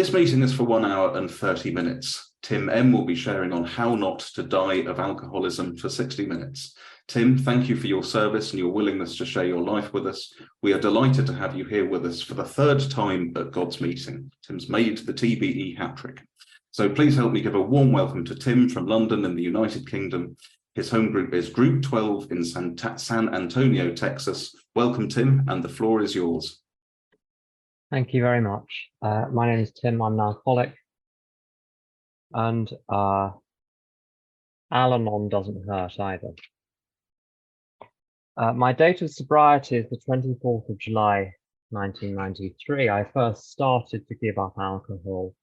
This meeting is for 1 hour and 30 minutes. Tim M will be sharing on how not to die of alcoholism for 60 minutes. Tim, thank you for your service and your willingness to share your life with us. We are delighted to have you here with us for the 3rd time at God's meeting. Tim's made the TBE hat-trick. So please help me give a warm welcome to Tim from London in the United Kingdom. His home group is Group 12 in San Antonio, Texas. Welcome, Tim, and the floor is yours. Thank you very much. My name is Tim. I'm an alcoholic, and Al-Anon doesn't hurt either. My date of sobriety is the 24th of July, 1993. I first started to give up alcohol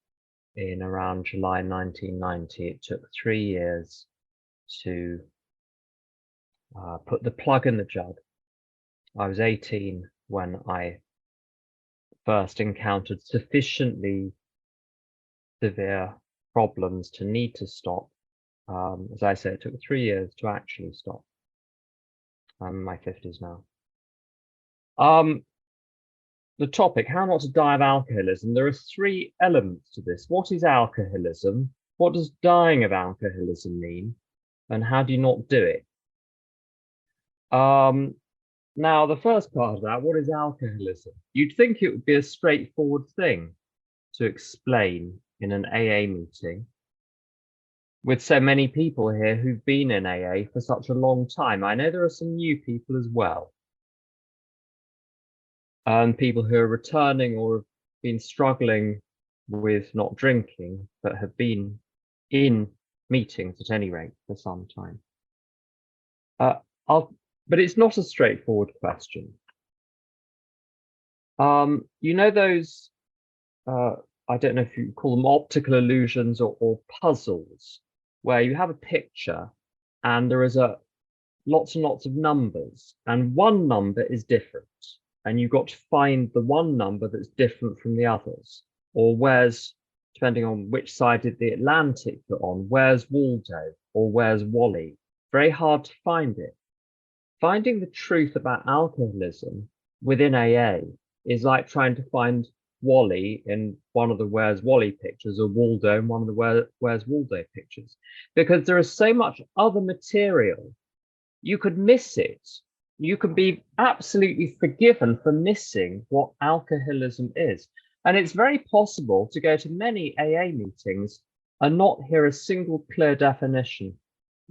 in around July 1990. It took 3 years to put the plug in the jug. I was 18 when I first encountered sufficiently severe problems to need to stop. As I say, it took 3 years to actually stop. I'm in my 50s now. The topic, how not to die of alcoholism. There are 3 elements to this. What is alcoholism? What does dying of alcoholism mean? And how do you not do it? Now, the first part of that, what is alcoholism? You'd think it would be a straightforward thing to explain in an AA meeting with so many people here who've been in AA for such a long time. I know there are some new people as well, and people who are returning or have been struggling with not drinking, but have been in meetings at any rate for some time. But it's not a straightforward question. You know those, I don't know if you call them optical illusions or puzzles, where you have a picture and there is lots and lots of numbers, and one number is different, and you've got to find the one number that's different from the others, or where's, depending on which side of the Atlantic you're on, where's Waldo or where's Wally? Very hard to find it. Finding the truth about alcoholism within AA is like trying to find Wally in one of the Where's Wally pictures, or Waldo in one of the Where's Waldo pictures, because there is so much other material. You could miss it. You could be absolutely forgiven for missing what alcoholism is. And it's very possible to go to many AA meetings and not hear a single clear definition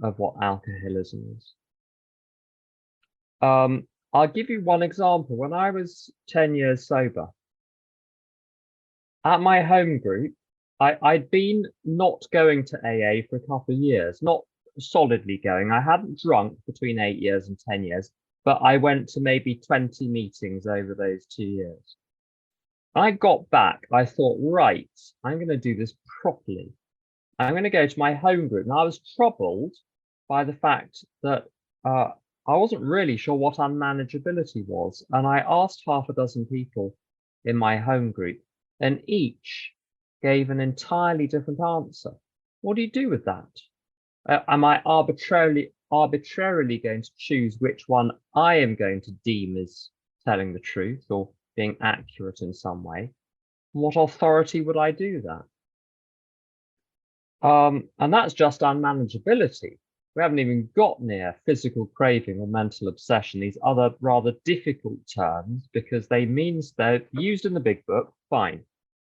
of what alcoholism is. I'll give you one example. When I was 10 years sober, at my home group, I'd been not going to AA for a couple of years, not solidly going. I hadn't drunk between 8 years and 10 years, but I went to maybe 20 meetings over those 2 years. I got back, I thought, right, I'm going to do this properly. I'm going to go to my home group. And I was troubled by the fact that I wasn't really sure what unmanageability was. And I asked half a dozen people in my home group, and each gave an entirely different answer. What do you do with that? Am I arbitrarily going to choose which one I am going to deem as telling the truth or being accurate in some way? What authority would I do that? And that's just unmanageability. We haven't even got near physical craving or mental obsession, these other rather difficult terms, because they mean they're used in the big book, fine.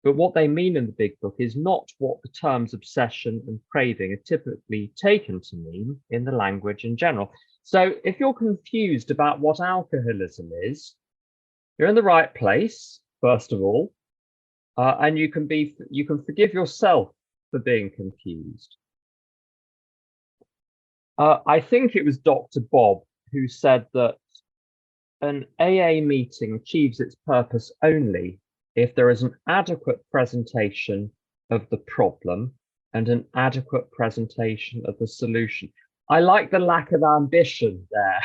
But what they mean in the big book is not what the terms obsession and craving are typically taken to mean in the language in general. So if you're confused about what alcoholism is, you're in the right place, first of all, and you can forgive yourself for being confused. I think it was Dr. Bob who said that an AA meeting achieves its purpose only if there is an adequate presentation of the problem and an adequate presentation of the solution. I like the lack of ambition there.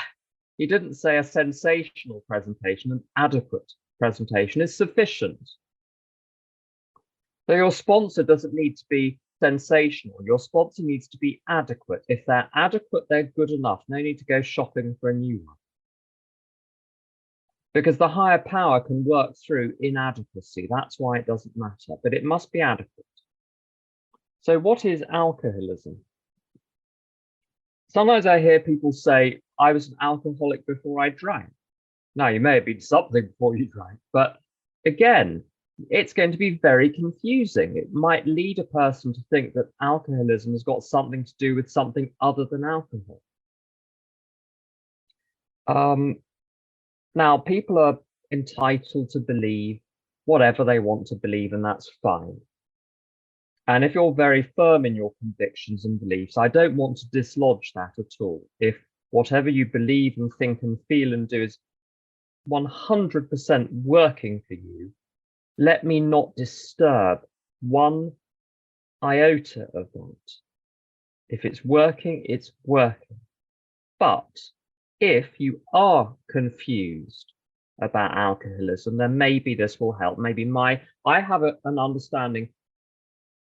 He didn't say a sensational presentation, an adequate presentation is sufficient. So your sponsor doesn't need to be sensational. Your sponsor needs to be adequate. If they're adequate, they're good enough. No need to go shopping for a new one. because the higher power can work through inadequacy. That's why it doesn't matter, but it must be adequate. So what is alcoholism? Sometimes I hear people say, I was an alcoholic before I drank. Now, you may have been something before you drank, but again, it's going to be very confusing. It might lead a person to think that alcoholism has got something to do with something other than alcohol. Now, people are entitled to believe whatever they want to believe, and that's fine. And if you're very firm in your convictions and beliefs, I don't want to dislodge that at all. If whatever you believe and think and feel and do is 100% working for you, let me not disturb one iota of that. If it's working, it's working. But if you are confused about alcoholism, then maybe this will help. Maybe I have an understanding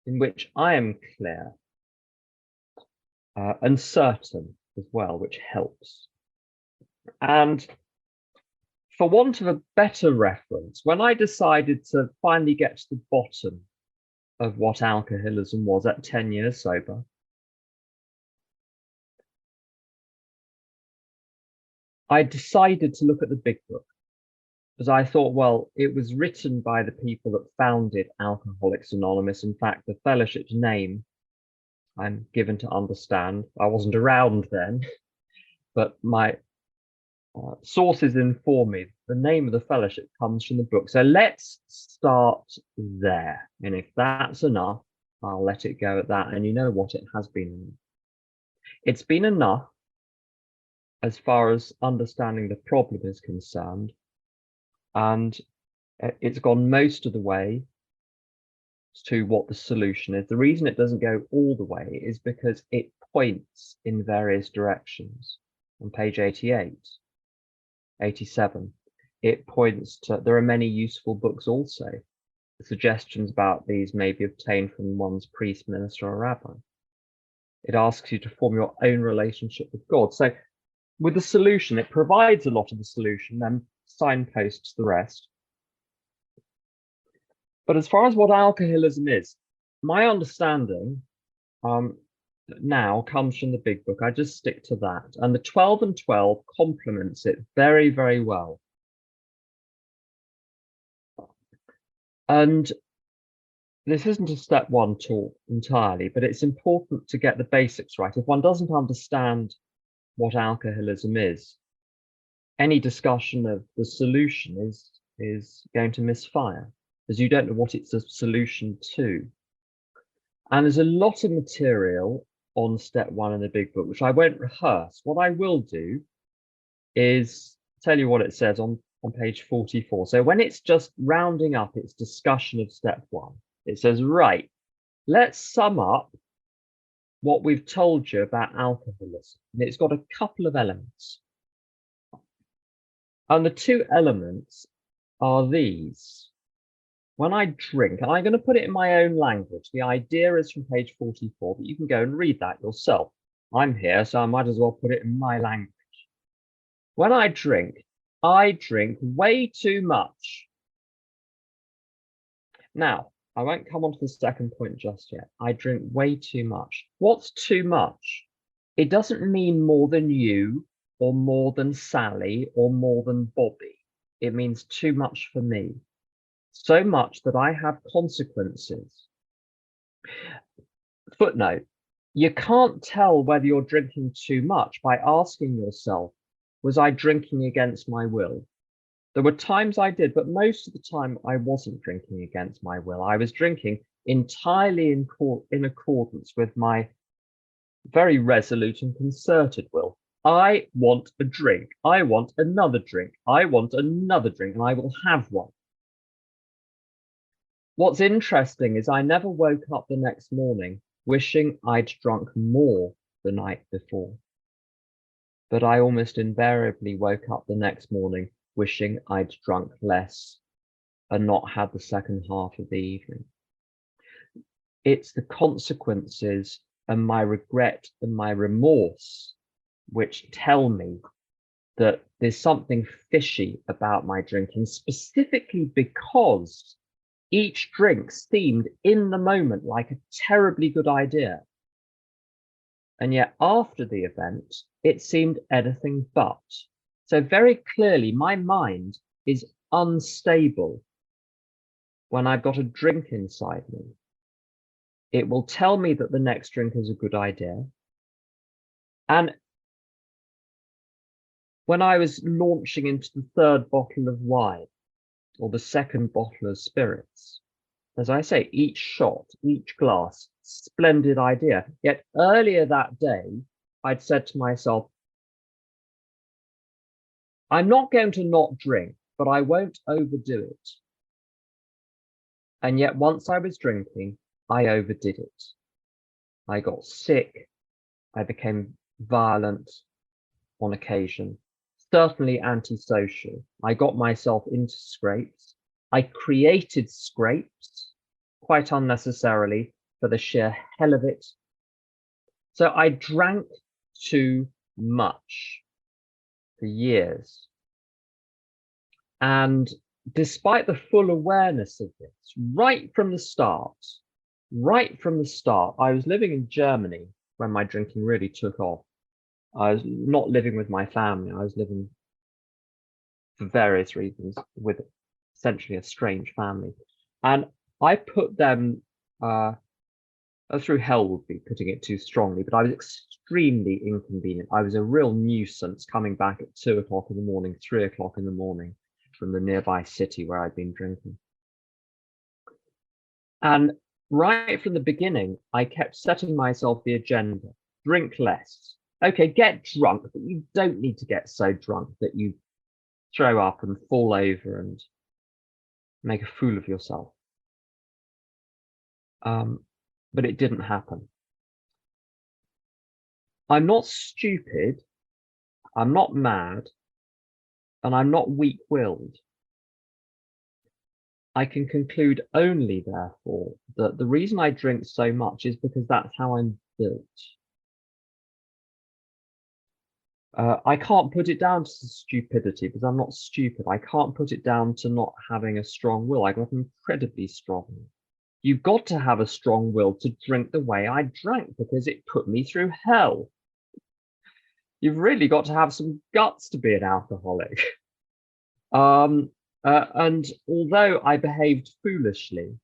in which I am clear and certain as well, which helps. And for want of a better reference, when I decided to finally get to the bottom of what alcoholism was at 10 years sober, I decided to look at the big book, because I thought, well, it was written by the people that founded Alcoholics Anonymous. In fact, the fellowship's name, I'm given to understand, I wasn't around then, but my sources inform me the name of the fellowship comes from the book. So let's start there. And if that's enough, I'll let it go at that. And you know what? It has been. It's been enough as far as understanding the problem is concerned. And it's gone most of the way to what the solution is. The reason it doesn't go all the way is because it points in various directions. On page 88, 87, it points to, there are many useful books also. The suggestions about these may be obtained from one's priest, minister, or rabbi. It asks you to form your own relationship with God. So with the solution, it provides a lot of the solution, then signposts the rest. But as far as what alcoholism is, my understanding now comes from the big book. I just stick to that. And the 12 and 12 complements it very, very well. And this isn't a step one talk entirely, but it's important to get the basics right. If one doesn't understand what alcoholism is, any discussion of the solution is going to misfire, as you don't know what it's a solution to. And there's a lot of material on step one in the big book, which I won't rehearse. What I will do is tell you what it says on page 44. So when it's just rounding up its discussion of step one, it says, right, let's sum up what we've told you about alcoholism. And it's got a couple of elements. And the two elements are these. When I drink, and I'm going to put it in my own language. The idea is from page 44, but you can go and read that yourself. I'm here, so I might as well put it in my language. When I drink way too much. Now, I won't come on to the second point just yet. I drink way too much. What's too much? It doesn't mean more than you, or more than Sally, or more than Bobby. It means too much for me. So much that I have consequences. Footnote, you can't tell whether you're drinking too much by asking yourself, was I drinking against my will? There were times I did, but most of the time I wasn't drinking against my will. I was drinking entirely in accordance with my very resolute and concerted will. I want a drink. I want another drink. I want another drink, and I will have one. What's interesting is I never woke up the next morning wishing I'd drunk more the night before. But I almost invariably woke up the next morning wishing I'd drunk less and not had the second half of the evening. It's the consequences and my regret and my remorse which tell me that there's something fishy about my drinking, specifically because each drink seemed in the moment like a terribly good idea. And yet after the event, it seemed anything but. So very clearly, my mind is unstable when I've got a drink inside me. It will tell me that the next drink is a good idea. And when I was launching into the third bottle of wine or the second bottle of spirits, as I say, each shot, each glass, splendid idea. Yet earlier that day, I'd said to myself, I'm not going to not drink, but I won't overdo it. And yet once I was drinking, I overdid it. I got sick. I became violent on occasion, certainly antisocial. I got myself into scrapes. I created scrapes quite unnecessarily for the sheer hell of it. So I drank too much for years. And despite the full awareness of this, right from the start, I was living in Germany when my drinking really took off. I was not living with my family. I was living for various reasons with essentially a strange family. And I put them through hell would be putting it too strongly, but I was extremely inconvenient. I was a real nuisance coming back at 2 o'clock in the morning, 3 o'clock in the morning from the nearby city where I'd been drinking. And right from the beginning, I kept setting myself the agenda, drink less. Okay, get drunk, but you don't need to get so drunk that you throw up and fall over and make a fool of yourself. But it didn't happen. I'm not stupid, I'm not mad, and I'm not weak-willed. I can conclude only, therefore, that the reason I drink so much is because that's how I'm built. I can't put it down to stupidity because I'm not stupid. I can't put it down to not having a strong will. I got incredibly strong. You've got to have a strong will to drink the way I drank because it put me through hell. You've really got to have some guts to be an alcoholic. And although I behaved foolishly,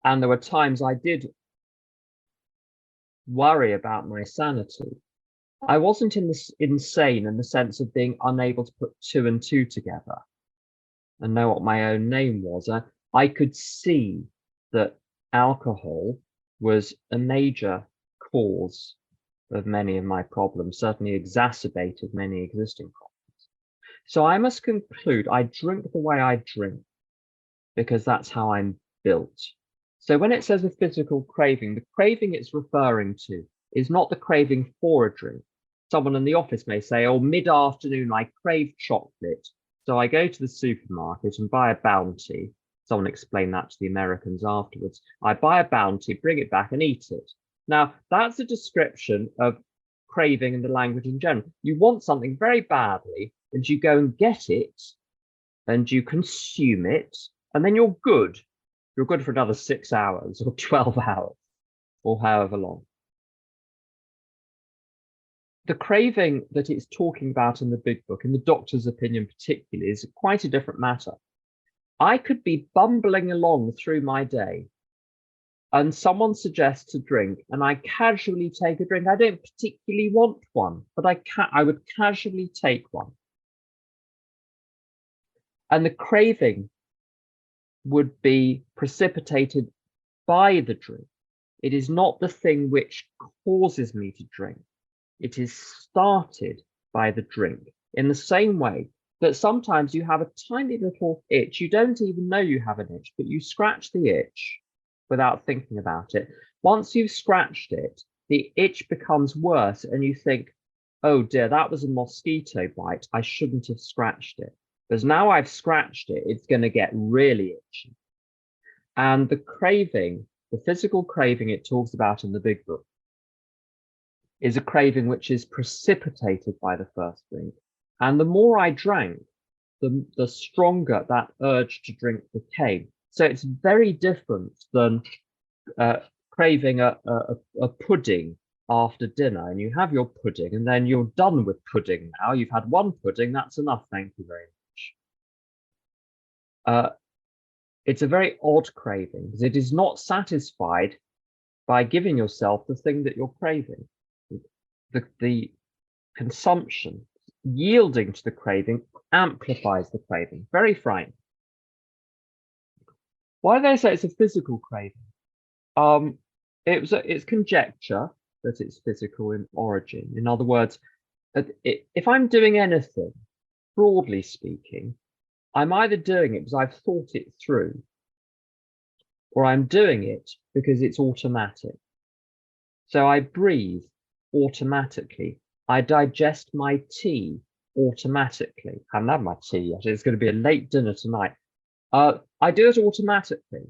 and there were times I did worry about my sanity, I wasn't insane in the sense of being unable to put 2 and 2 together and know what my own name was. I could see that alcohol was a major cause of many of my problems, certainly exacerbated many existing problems. So I must conclude I drink the way I drink because that's how I'm built. So when it says a physical craving, the craving it's referring to is not the craving for a drink. Someone in the office may say, oh, mid-afternoon, I crave chocolate. So I go to the supermarket and buy a Bounty. Someone explained that to the Americans afterwards. I buy a Bounty, bring it back and eat it. Now, that's a description of craving in the language in general. You want something very badly and you go and get it and you consume it and then you're good. You're good for another 6 hours or 12 hours or however long. The craving that it's talking about in the big book, in the doctor's opinion particularly, is quite a different matter. I could be bumbling along through my day and someone suggests a drink and I casually take a drink. I don't particularly want one, but I would casually take one. And the craving would be precipitated by the drink. It is not the thing which causes me to drink. It is started by the drink in the same way that sometimes you have a tiny little itch. You don't even know you have an itch, but you scratch the itch without thinking about it. Once you've scratched it, the itch becomes worse and you think, oh dear, that was a mosquito bite. I shouldn't have scratched it. Because now I've scratched it, it's going to get really itchy. And the craving, the physical craving it talks about in the big book, is a craving which is precipitated by the first drink. And the more I drank, the stronger that urge to drink became. So it's very different than craving a pudding after dinner, and you have your pudding and then you're done with pudding now. You've had one pudding, that's enough, thank you very much. It's a very odd craving because it is not satisfied by giving yourself the thing that you're craving. The consumption, yielding to the craving, amplifies the craving. Very frightening. Why do they say it's a physical craving? It's conjecture that it's physical in origin. In other words, if I'm doing anything, broadly speaking, I'm either doing it because I've thought it through, or I'm doing it because it's automatic. So I breathe automatically. I digest my tea automatically. I haven't had my tea yet. It's going to be a late dinner tonight. I do it automatically.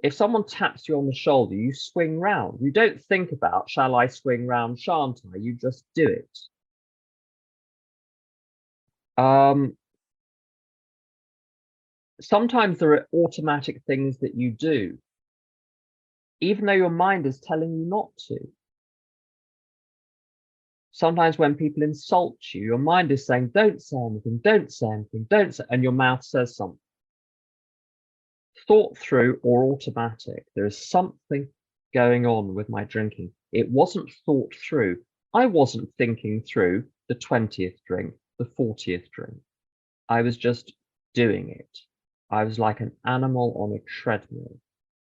If someone taps you on the shoulder, you swing round. You don't think about, shall I swing round, shan't I? You just do it. Sometimes there are automatic things that you do, even though your mind is telling you not to. Sometimes when people insult you, your mind is saying, don't say anything, don't say anything, don't say, and your mouth says something. Thought through or automatic. There is something going on with my drinking. It wasn't thought through. I wasn't thinking through the 20th drink, the 40th drink. I was just doing it. I was like an animal on a treadmill.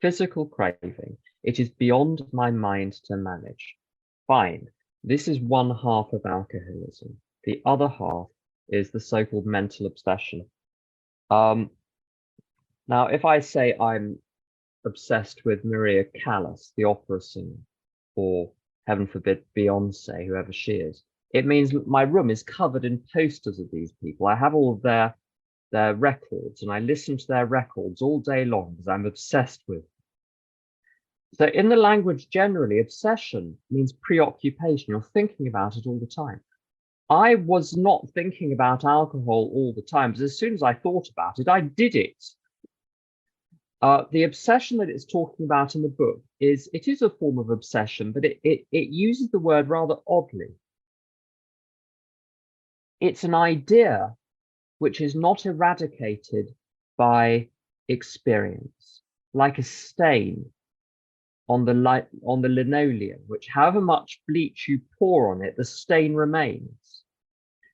Physical craving. It is beyond my mind to manage. Fine. This is one half of alcoholism. The other half is the so-called mental obsession. Now, if I say I'm obsessed with Maria Callas, the opera singer, or heaven forbid, Beyonce, whoever she is, it means my room is covered in posters of these people. I have all of their records, and I listen to their records all day long because I'm obsessed with them. So in the language generally, obsession means preoccupation. You're thinking about it all the time. I was not thinking about alcohol all the time, because as soon as I thought about it, I did it. The obsession that it's talking about in the book is a form of obsession, but it uses the word rather oddly. It's an idea which is not eradicated by experience, like a stain on the linoleum, which however much bleach you pour on it, the stain remains.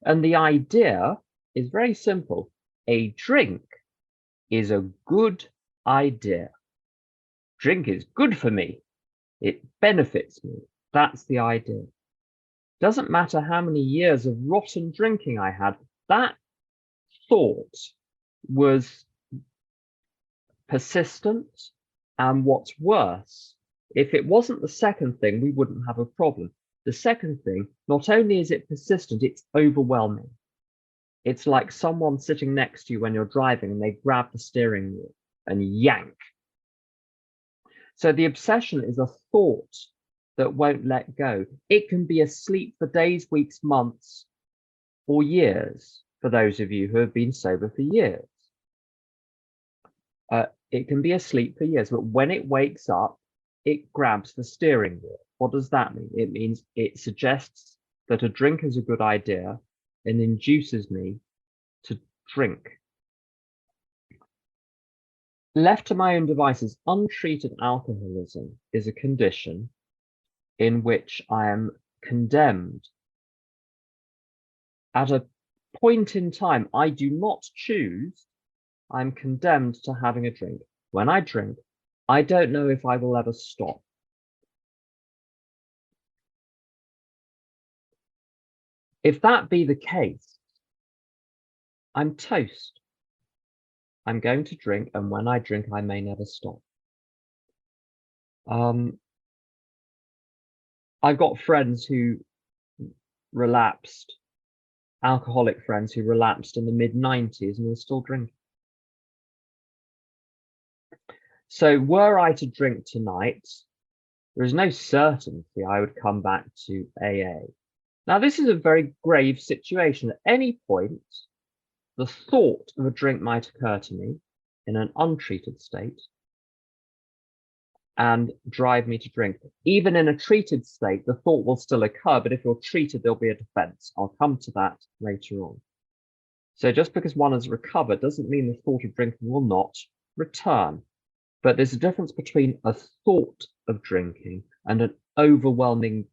And the idea is very simple. A drink is a good idea. Drink is good for me. It benefits me. That's the idea. Doesn't matter how many years of rotten drinking I had, that thought was persistent. And what's worse, if it wasn't the second thing, we wouldn't have a problem. The second thing, not only is it persistent, it's overwhelming. It's like someone sitting next to you when you're driving and they grab the steering wheel and yank. So the obsession is a thought that won't let go. It can be asleep for days, weeks, months, or years, for those of you who have been sober for years. It can be asleep for years, but when it wakes up, it grabs the steering wheel. What does that mean? It means it suggests that a drink is a good idea and induces me to drink. Left to my own devices, untreated alcoholism is a condition in which I am condemned. At a point in time I do not choose, I'm condemned to having a drink. When I drink, I don't know if I will ever stop. If that be the case, I'm toast. I'm going to drink, and when I drink, I may never stop. I've got friends who relapsed, alcoholic friends who relapsed in the mid-90s and are still drinking. So were I to drink tonight, there is no certainty I would come back to AA. Now, this is a very grave situation. At any point, the thought of a drink might occur to me in an untreated state and drive me to drink. Even in a treated state, the thought will still occur, but if you're treated, there'll be a defense. I'll come to that later on. So just because one has recovered doesn't mean the thought of drinking will not return. But there's a difference between a thought of drinking and an overwhelming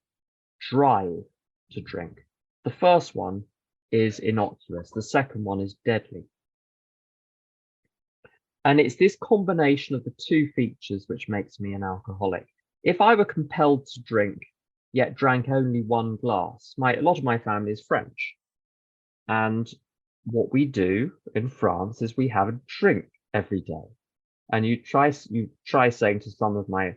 drive to drink. The first one is innocuous. The second one is deadly. And it's this combination of the two features which makes me an alcoholic. If I were compelled to drink, yet drank only one glass, a lot of my family is French. And what we do in France is we have a drink every day. And you try saying to some of my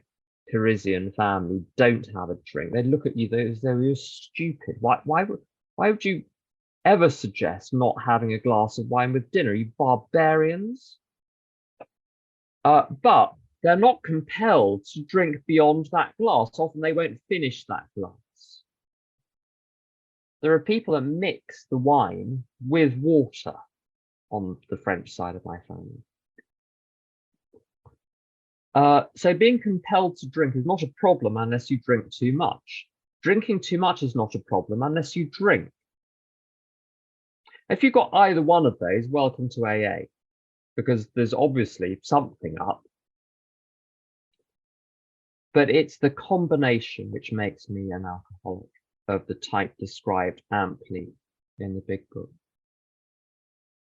Parisian family, don't have a drink. They look at you as though you're stupid. Why would you ever suggest not having a glass of wine with dinner? You barbarians. But they're not compelled to drink beyond that glass. Often they won't finish that glass. There are people that mix the wine with water on the French side of my family. So being compelled to drink is not a problem unless you drink too much. Drinking too much is not a problem unless you drink. If you've got either one of those, welcome to AA, because there's obviously something up. But it's the combination which makes me an alcoholic of the type described amply in the big book.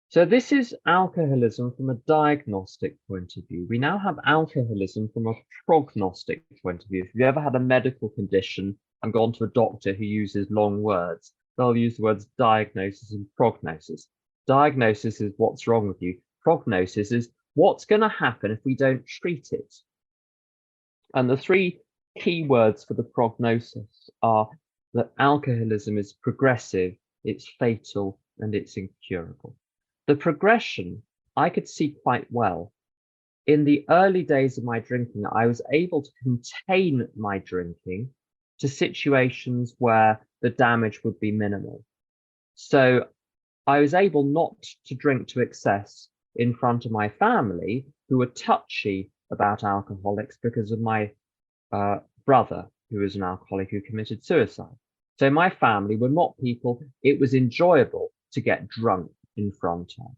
So this is alcoholism from a diagnostic point of view. We now have alcoholism from a prognostic point of view. If you've ever had a medical condition and gone to a doctor who uses long words, they'll use the words diagnosis and prognosis. Diagnosis is what's wrong with you. Prognosis is what's going to happen if we don't treat it. And the three key words for the prognosis are that alcoholism is progressive, it's fatal, and it's incurable. The progression I could see quite well. In the early days of my drinking, I was able to contain my drinking to situations where the damage would be minimal. So I was able not to drink to excess in front of my family, who were touchy about alcoholics because of my brother, who was an alcoholic who committed suicide. So my family were not people it was enjoyable to get drunk in front of,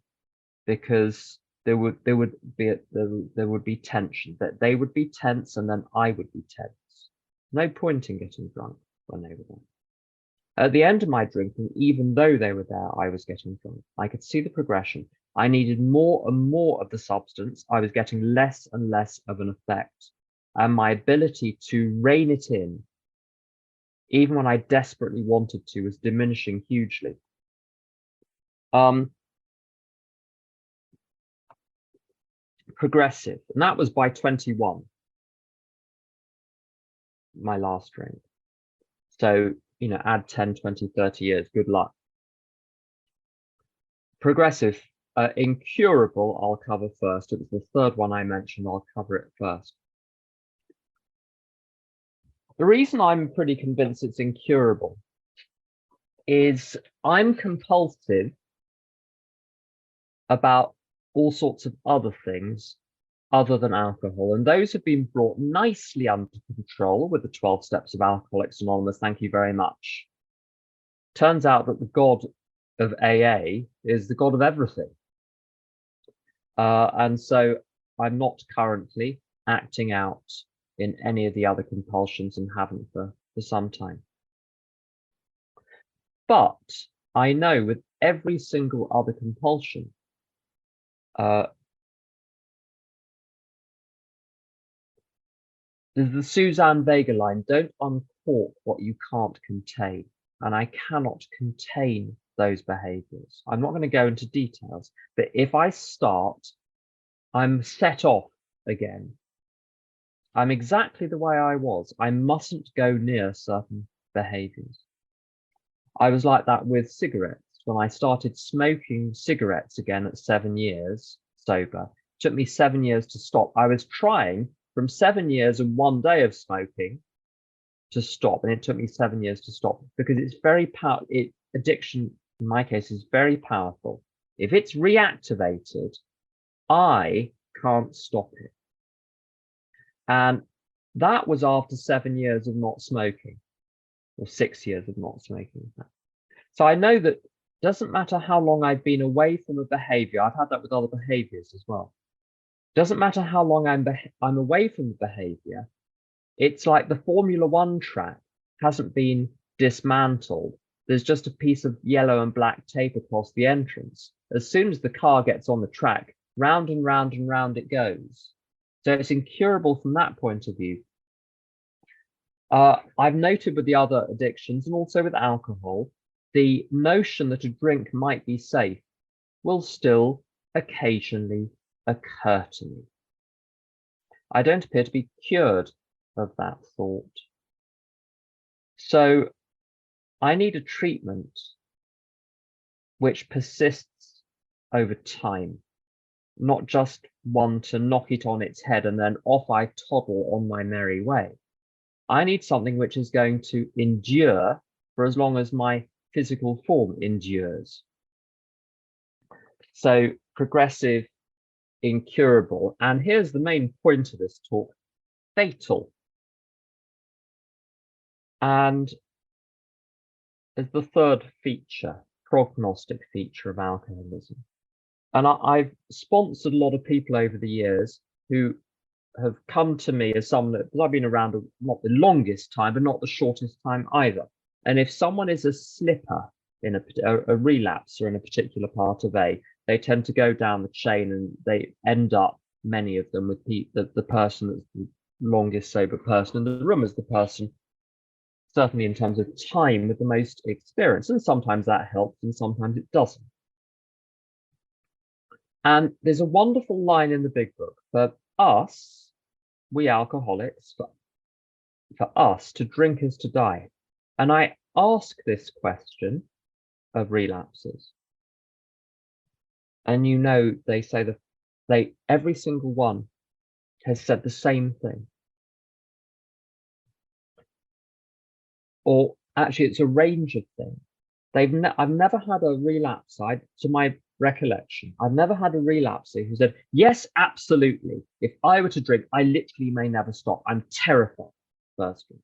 because there would be tension, that they would be tense and then I would be tense. No point in getting drunk when they were there. At the end of my drinking, even though they were there, I was getting drunk. I could see the progression. I needed more and more of the substance. I was getting less and less of an effect. And my ability to rein it in, even when I desperately wanted to, was diminishing hugely. Progressive, and that was by 21, my last drink. So, add 10, 20, 30 years, good luck. Progressive, incurable, I'll cover first. It was the third one I mentioned, I'll cover it first. The reason I'm pretty convinced it's incurable is I'm compulsive about all sorts of other things other than alcohol, and those have been brought nicely under control with the 12 steps of Alcoholics Anonymous. Thank you very much. Turns out that the God of AA is the God of everything. And so I'm not currently acting out in any of the other compulsions and haven't for some time. But I know with every single other compulsion, there's the Suzanne Vega line, don't uncork what you can't contain. And I cannot contain those behaviors. I'm not going to go into details, but if I start, I'm set off again. I'm exactly the way I was. I mustn't go near certain behaviors. I was like that with cigarettes. When I started smoking cigarettes again at 7 years sober, it took me 7 years to stop. I was trying from 7 years and 1 day of smoking to stop, and it took me 7 years to stop, because it's very powerful. Addiction, in my case, is very powerful. If it's reactivated, I can't stop it. And that was after 7 years of not smoking, or 6 years of not smoking. So I know that it doesn't matter how long I've been away from a behavior. I've had that with other behaviors as well. Doesn't matter how long I'm away from the behavior. It's like the Formula One track hasn't been dismantled. There's just a piece of yellow and black tape across the entrance. As soon as the car gets on the track, round and round and round it goes. So it's incurable from that point of view. I've noted with the other addictions, and also with alcohol, the notion that a drink might be safe will still occasionally occur to me. I don't appear to be cured of that thought. So I need a treatment which persists over time, not just one to knock it on its head and then off I toddle on my merry way. I need something which is going to endure for as long as my physical form endures. So progressive, incurable, and here's the main point of this talk, fatal. And as the third feature, prognostic feature of alcoholism. And I've sponsored a lot of people over the years who have come to me as someone that, because I've been around not the longest time, but not the shortest time either. And if someone is a slipper in a relapser in a particular part of A, they tend to go down the chain, and they end up, many of them, with the person that's the longest sober person in the room as the person, certainly in terms of time, with the most experience. And sometimes that helps and sometimes it doesn't. And there's a wonderful line in the big book for us, we alcoholics, for us, to drink is to die. And I ask this question of relapsers. And you know, they say that every single one has said the same thing. Or actually, it's a range of things. I've never had a relapse, to my recollection, I've never had a relapser who said, yes, absolutely. If I were to drink, I literally may never stop. I'm terrified, firstly.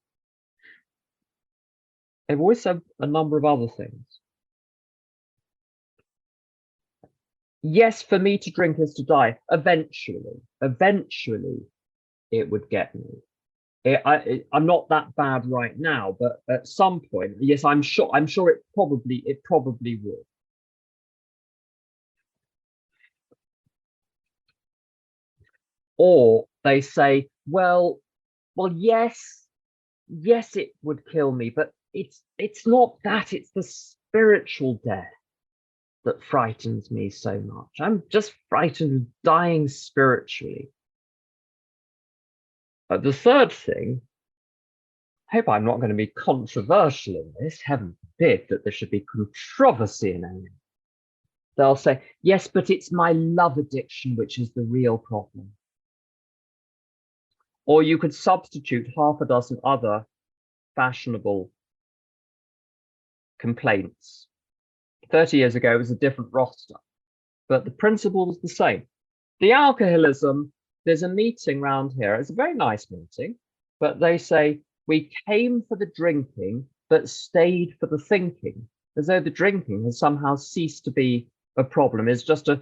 They've always said a number of other things. Yes, for me to drink is to die. Eventually, it would get me. I'm not that bad right now, but at some point, yes, I'm sure it probably would. Or they say, well, yes, it would kill me, but it's not that, it's the spiritual death that frightens me so much. I'm just frightened of dying spiritually. The third thing, I hope I'm not going to be controversial in this, heaven forbid that there should be controversy in AA. They'll say, yes, but it's my love addiction which is the real problem. Or you could substitute half a dozen other fashionable complaints. 30 years ago, it was a different roster, but the principle was the same. The alcoholism, there's a meeting round here. It's a very nice meeting, but they say, we came for the drinking, but stayed for the thinking, as though the drinking has somehow ceased to be a problem. It's just a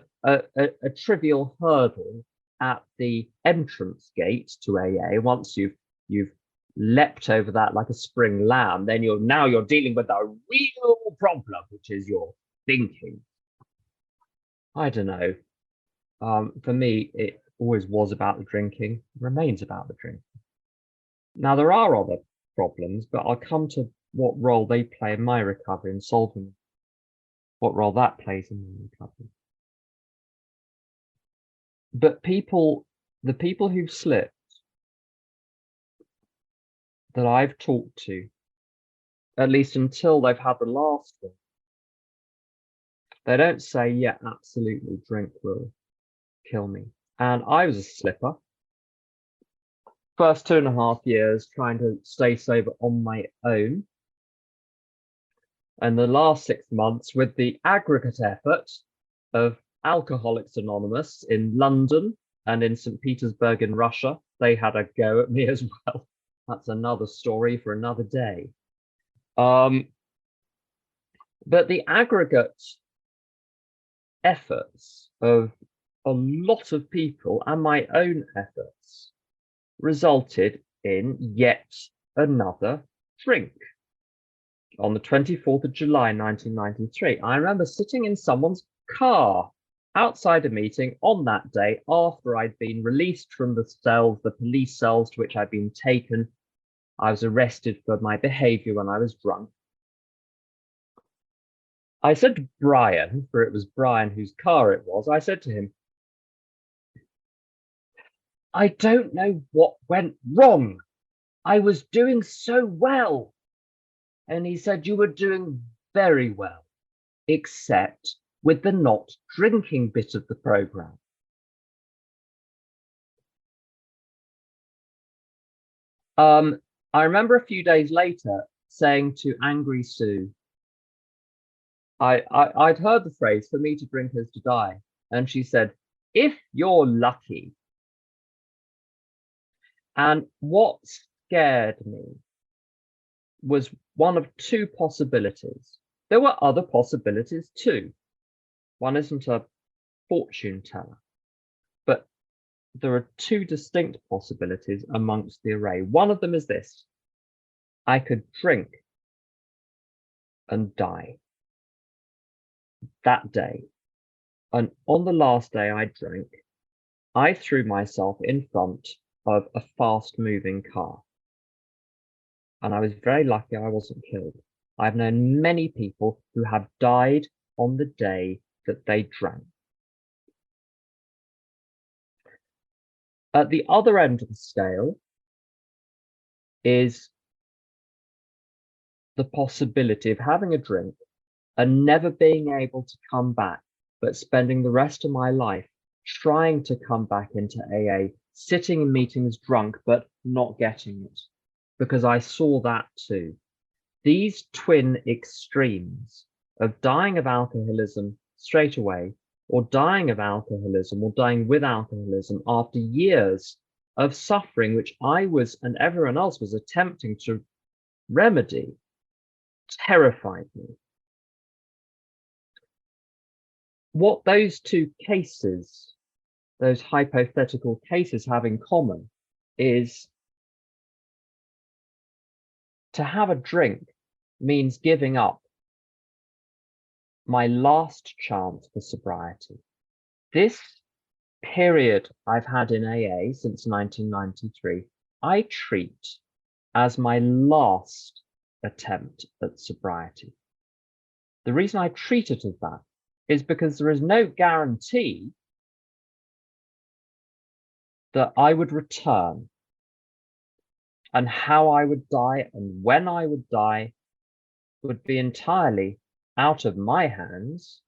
trivial hurdle at the entrance gate to AA. Once you've leapt over that like a spring lamb, then you're dealing with a real problem, which is your thinking. I don't know. For me, it always was about the drinking, remains about the drinking. Now, there are other problems, but I'll come to what role they play in my recovery and solving what role that plays in my recovery. But the people who've slipped that I've talked to, at least until they've had the last one, they don't say, yeah, absolutely, drink will kill me. And I was a slipper. first 2.5 years trying to stay sober on my own. And the last 6 months with the aggregate effort of Alcoholics Anonymous in London and in St. Petersburg in Russia. They had a go at me as well. That's another story for another day. But the aggregate efforts of a lot of people and my own efforts resulted in yet another drink. On the 24th of July, 1993, I remember sitting in someone's car outside a meeting on that day after I'd been released from the cells, the police cells to which I'd been taken. I was arrested for my behavior when I was drunk. I said to Brian, for it was Brian whose car it was, I said to him, I don't know what went wrong. I was doing so well. And he said, you were doing very well, except with the not drinking bit of the program. I remember a few days later saying to Angry Sue, I'd heard the phrase, for me to drink is to die. And she said, if you're lucky. And what scared me was one of two possibilities. There were other possibilities too. One isn't a fortune teller, but there are two distinct possibilities amongst the array. One of them is this: I could drink and die that day. And on the last day I drank, I threw myself in front of a fast-moving car. And I was very lucky I wasn't killed. I've known many people who have died on the day that they drank. At the other end of the scale is the possibility of having a drink and never being able to come back, but spending the rest of my life trying to come back into AA, sitting in meetings drunk, but not getting it, because I saw that too. These twin extremes of dying of alcoholism straight away, or dying of alcoholism, or dying with alcoholism after years of suffering, which I was and everyone else was attempting to remedy, terrified me. What those two cases, those hypothetical cases, have in common is to have a drink means giving up my last chance for sobriety. This period I've had in AA since 1993, I treat as my last attempt at sobriety. The reason I treat it as that is because there is no guarantee that I would return, and how I would die and when I would die would be entirely out of my hands.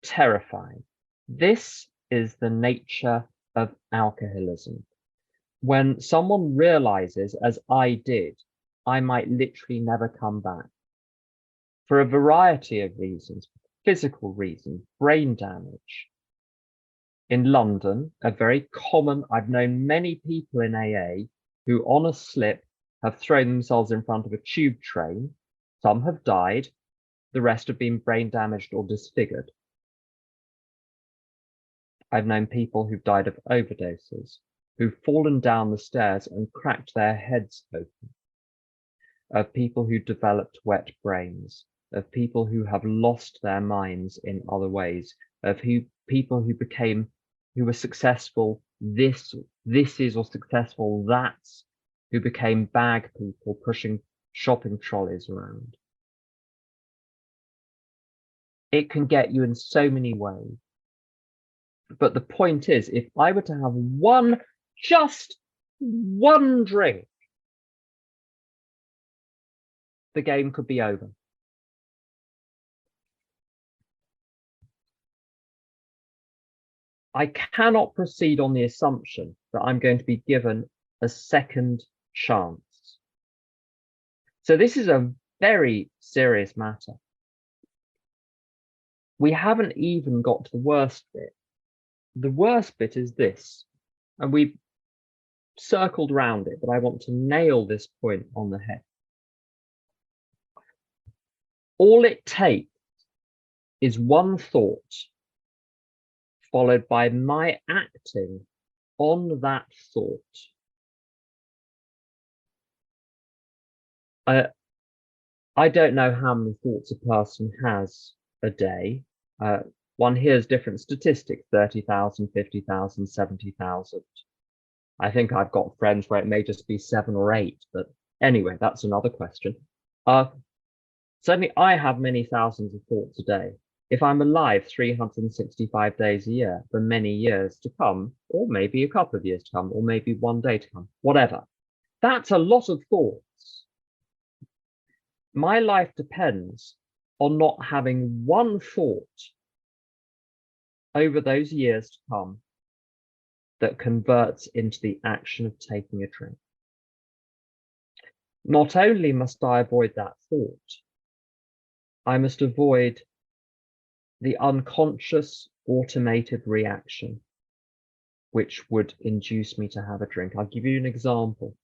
Terrifying. This is the nature of alcoholism. When someone realizes, as I did, I might literally never come back for a variety of reasons, physical reasons, brain damage. In London, a very common, I've known many people in AA who on a slip have thrown themselves in front of a tube train. Some have died, the rest have been brain damaged or disfigured. I've known people who've died of overdoses, who've fallen down the stairs and cracked their heads open, of people who developed wet brains, of people who have lost their minds in other ways, of people who were successful this is, or successful that's, who became bag people pushing shopping trolleys around. It can get you in so many ways. But the point is, if I were to have just one drink, the game could be over. I cannot proceed on the assumption that I'm going to be given a second chance. So this is a very serious matter. We haven't even got to the worst bit. The worst bit is this, and we've circled around it, but I want to nail this point on the head. All it takes is one thought followed by my acting on that thought. I don't know how many thoughts a person has a day. One hears different statistics, 30,000, 50,000, 70,000. I think I've got friends where it may just be 7 or 8, but anyway, that's another question. Certainly I have many thousands of thoughts a day. If I'm alive 365 days a year for many years to come, or maybe a couple of years to come, or maybe one day to come, whatever, that's a lot of thoughts. My life depends on not having one thought over those years to come that converts into the action of taking a drink. Not only must I avoid that thought, I must avoid the unconscious automated reaction which would induce me to have a drink. I'll give you an example.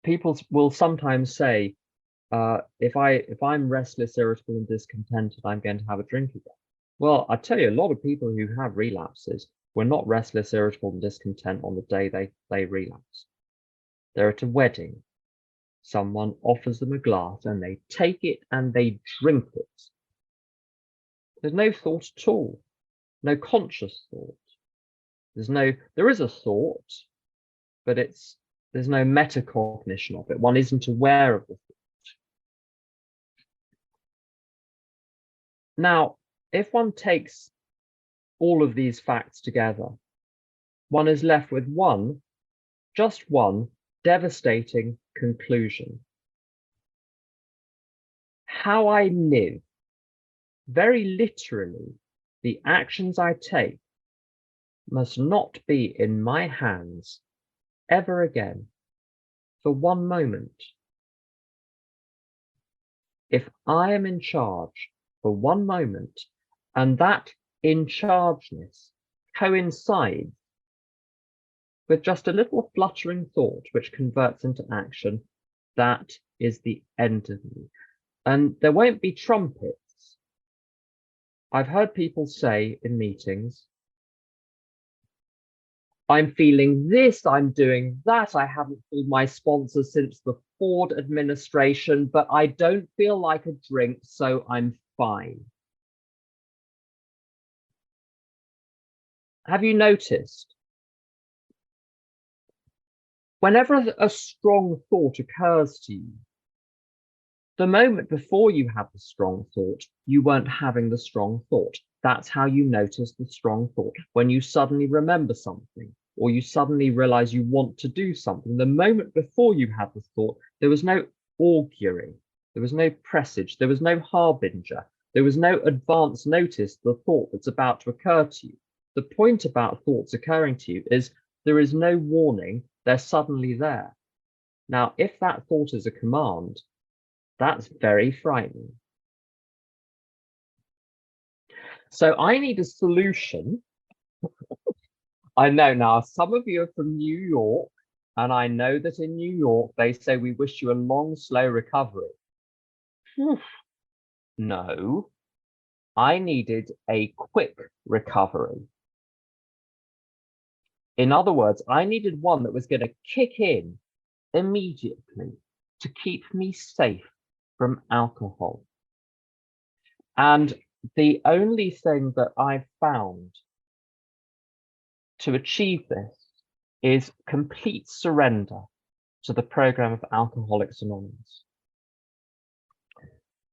People will sometimes say, if I'm restless, irritable, and discontented, I'm going to have a drink again. Well, I tell you, a lot of people who have relapses were not restless, irritable, and discontent on the day they relapse. They're at a wedding. Someone offers them a glass and they take it and they drink it. There's no thought at all, no conscious thought. There is a thought, but there's no metacognition of it. One isn't aware of the thought. Now, if one takes all of these facts together, one is left with just one devastating conclusion. How I live, very literally, the actions I take must not be in my hands ever again for one moment. If I am in charge for one moment, and that in chargeness coincides with just a little fluttering thought which converts into action, that is the end of me. And there won't be trumpets. I've heard people say in meetings, I'm feeling this, I'm doing that, I haven't called my sponsor since the Ford administration, but I don't feel like a drink, so I'm fine. Have you noticed? Whenever a strong thought occurs to you, the moment before you have the strong thought, you weren't having the strong thought. That's how you notice the strong thought. When you suddenly remember something, or you suddenly realize you want to do something, the moment before you had the thought, there was no augury, there was no presage, there was no harbinger, there was no advance notice of the thought that's about to occur to you. The point about thoughts occurring to you is there is no warning, they're suddenly there. Now, if that thought is a command, that's very frightening. So I need a solution. I know now some of you are from New York, and I know that in New York, they say we wish you a long, slow recovery. No, I needed a quick recovery. In other words, I needed one that was going to kick in immediately to keep me safe from alcohol. And the only thing that I've found to achieve this is complete surrender to the program of Alcoholics Anonymous.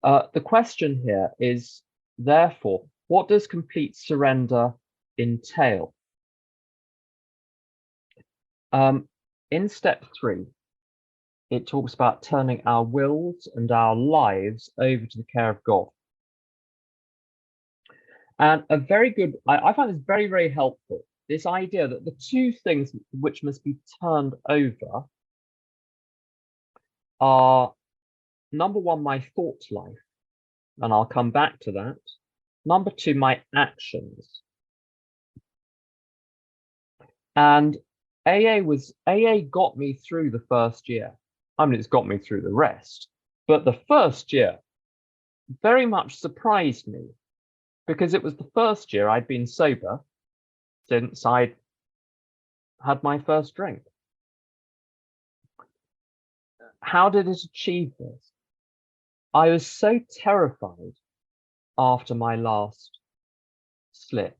The question here is, therefore, what does complete surrender entail? In step 3, it talks about turning our wills and our lives over to the care of God. And a very good, I find this very, very helpful this idea that the two things which must be turned over are, number one, my thought life, and I'll come back to that. Number two, my actions. And AA got me through the first year. I mean, it's got me through the rest, but the first year very much surprised me, because it was the first year I'd been sober since I'd had my first drink. How did it achieve this? I was so terrified after my last slip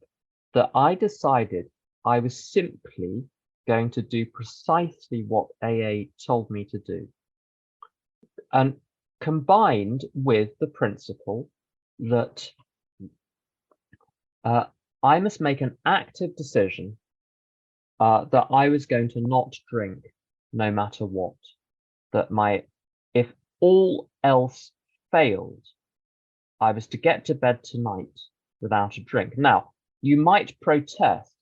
that I decided I was simply going to do precisely what AA told me to do. And combined with the principle that I must make an active decision that I was going to not drink no matter what. That if all else failed, I was to get to bed tonight without a drink. Now, you might protest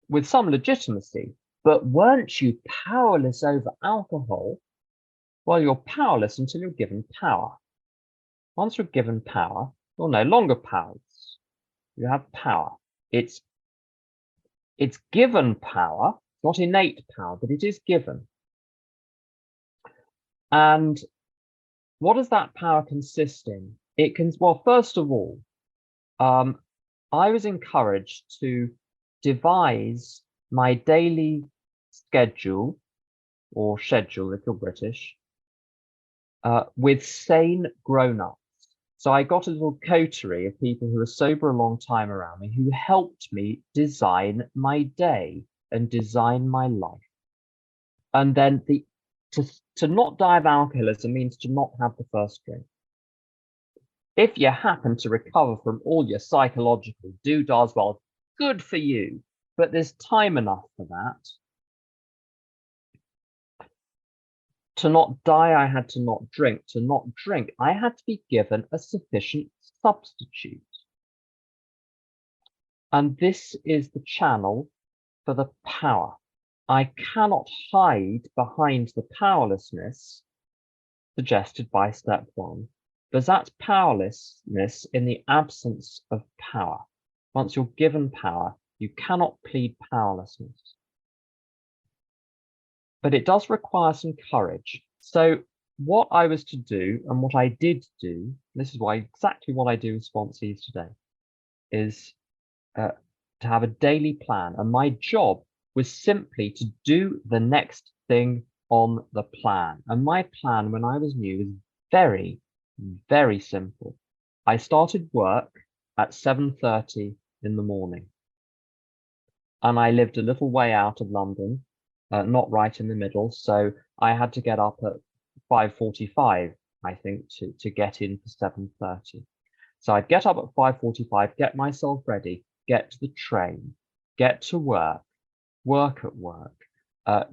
with some legitimacy, but weren't you powerless over alcohol? Well, you're powerless until you're given power. Once you're given power, you're no longer powerless. You have power. It's given power, not innate power, but it is given. And what does that power consist in? Well, first of all, I was encouraged to devise my daily schedule, or schedule if you're British, with sane grown-ups. So I got a little coterie of people who were sober a long time around me, who helped me design my day and design my life. And then to not die of alcoholism means to not have the first drink. If you happen to recover from all your psychological doodahs, well, good for you, but there's time enough for that. To not die, I had to not drink. To not drink, I had to be given a sufficient substitute. And this is the channel for the power. I cannot hide behind the powerlessness suggested by step one, because that's powerlessness in the absence of power. Once you're given power, you cannot plead powerlessness. But it does require some courage. So what I was to do, and what I did do, this is exactly what I do with sponsees today, is to have a daily plan. And my job was simply to do the next thing on the plan. And my plan when I was new was very, very simple. I started work at 7:30 in the morning. And I lived a little way out of London, not right in the middle. So I had to get up at 5:45, I think, to get in for 7:30. So I'd get up at 5:45, get myself ready, get to the train, get to work at work,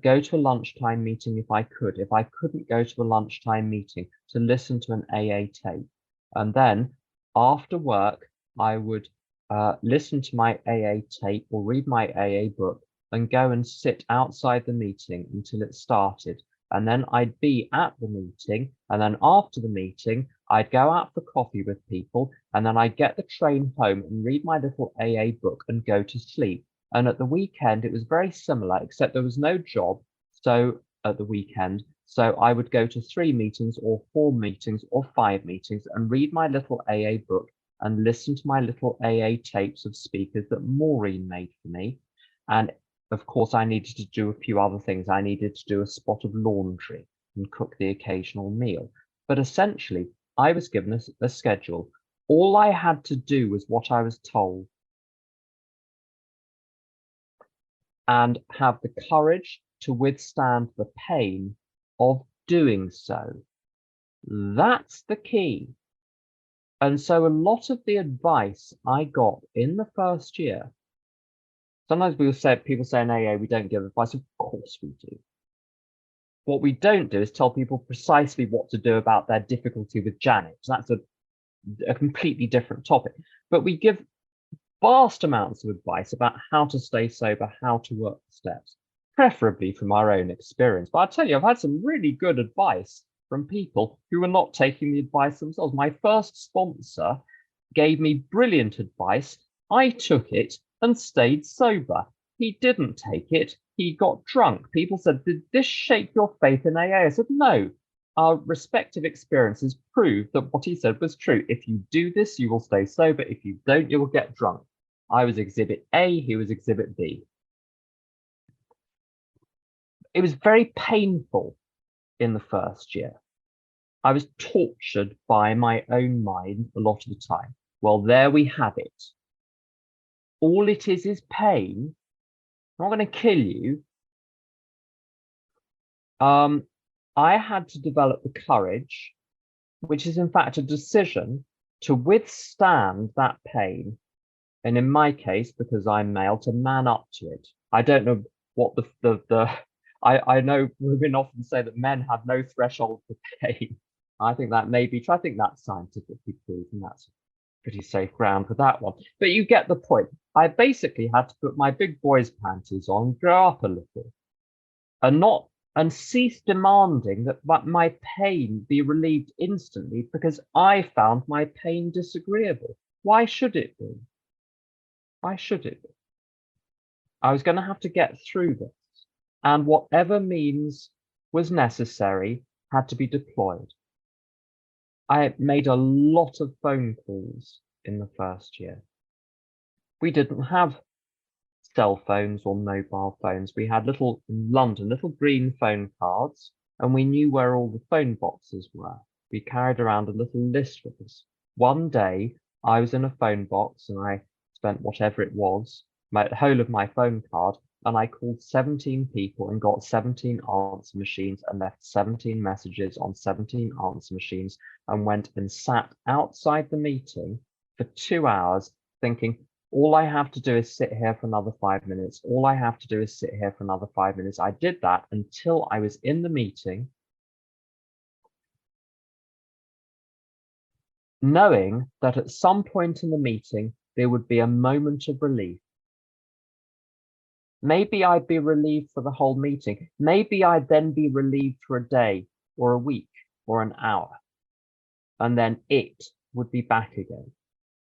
go to a lunchtime meeting if I could. If I couldn't go to a lunchtime meeting, to listen to an AA tape. And then after work, I would listen to my AA tape or read my AA book and go and sit outside the meeting until it started. And then I'd be at the meeting. And then after the meeting, I'd go out for coffee with people. And then I'd get the train home and read my little AA book and go to sleep. And at the weekend, it was very similar, except there was no job. So at the weekend, so I would go to 3 meetings or 4 meetings or 5 meetings and read my little AA book and listen to my little AA tapes of speakers that Maureen made for me. And of course, I needed to do a few other things. I needed to do a spot of laundry and cook the occasional meal. But essentially, I was given a schedule. All I had to do was what I was told. And have the courage to withstand the pain of doing so. That's the key. And so a lot of the advice I got in the first year, sometimes people say in AA, we don't give advice. Of course we do. What we don't do is tell people precisely what to do about their difficulty with Janet. That's a completely different topic. But we give vast amounts of advice about how to stay sober, how to work the steps, preferably from our own experience. But I tell you, I've had some really good advice from people who were not taking the advice themselves. My first sponsor gave me brilliant advice. I took it and stayed sober. He didn't take it. He got drunk. People said, did this shake your faith in AA? I said, no. Our respective experiences prove that what he said was true. If you do this, you will stay sober. If you don't, you will get drunk. I was exhibit A, he was exhibit B. It was very painful in the first year. I was tortured by my own mind a lot of the time. Well, there we have it. All it is pain. I'm not going to kill you. I had to develop the courage, which is in fact a decision to withstand that pain. And in my case, because I'm male, to man up to it. I don't know what I know women often say that men have no threshold for pain. I think that may be true. I think that's scientifically proven. That's pretty safe ground for that one. But you get the point. I basically had to put my big boy's panties on, grow up a little, and cease demanding that my pain be relieved instantly because I found my pain disagreeable. Why should it be? Why should it be? I was going to have to get through this, and whatever means was necessary had to be deployed. I made a lot of phone calls in the first year. We didn't have cell phones or mobile phones. We had in London, little green phone cards, and we knew where all the phone boxes were. We carried around a little list with us. One day, I was in a phone box and I spent whatever it was, the whole of my phone card, and I called 17 people and got 17 answer machines and left 17 messages on 17 answer machines and went and sat outside the meeting for 2 hours thinking, all I have to do is sit here for another 5 minutes. All I have to do is sit here for another 5 minutes. I did that until I was in the meeting, knowing that at some point in the meeting, there would be a moment of relief. Maybe I'd be relieved for the whole meeting. Maybe I'd then be relieved for a day or a week or an hour. And then it would be back again.